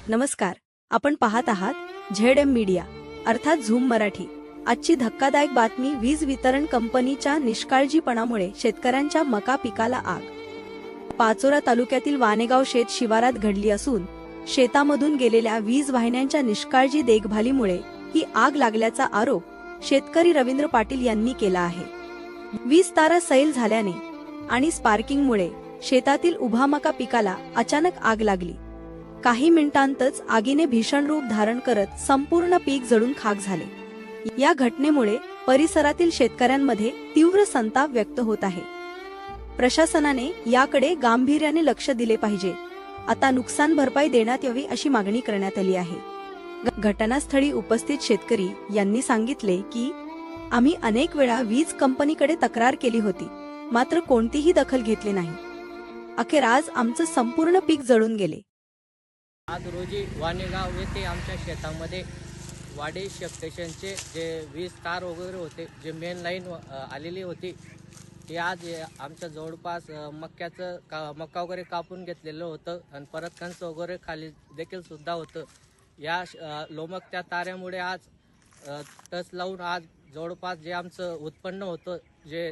नमस्कार. आपण पाहत आहात झेड मीडिया अर्थात झूम मराठी. आजची धक्कादायक बातमी. वीज वितरण कंपनीच्या निष्काळजीपणामुळे शेतकऱ्यांच्या मका पिकाला आग. पाचोरा तालुक्यातील वानेगाव शेत शिवारात घडली असून शेतामधून गेलेल्या वीज वाहिन्यांच्या निष्काळजी देखभालीमुळे ही आग लागल्याचा आरोप शेतकरी रवींद्र पाटील यांनी केला आहे. वीज तारा सैल झाल्याने आणि स्पार्किंगमुळे शेतातील उभा मका पिकाला अचानक आग लागली. काही मिनिटांतच आगीने भीषण रूप धारण करत संपूर्ण पीक जळून खाक झाले. या घटनेमुळे परिसरातील शेतकऱ्यांमध्ये तीव्र संताप व्यक्त होत आहे. प्रशासनाने याकडे गांभीर्याने लक्ष दिले पाहिजे. आता नुकसान भरपाई देण्यात यावी अशी मागणी करण्यात आली आहे. घटनास्थळी उपस्थित शेतकरी यांनी सांगितले की आम्ही अनेक वेळा वीज कंपनीकडे तक्रार केली होती, मात्र कोणतीही दखल घेतली नाही. अखेर आज आमचं संपूर्ण पीक जळून गेले. आज रोजी वानेगाव येथे आमच्या शेतामध्ये वाडे सबस्टेशनचे जे वीज तार वगैरे होते, जे मेन लाईन आलेली होती, ते आज आमच्या जवळपास मक्का वगैरे कापून घेतलेलं होतं आणि परत कंस वगैरे खाली देखील सुद्धा होतं. या लोमकत्या ताऱ्यामुळे आज टच लावून आज जवळपास जे आमचं उत्पन्न होतं, जे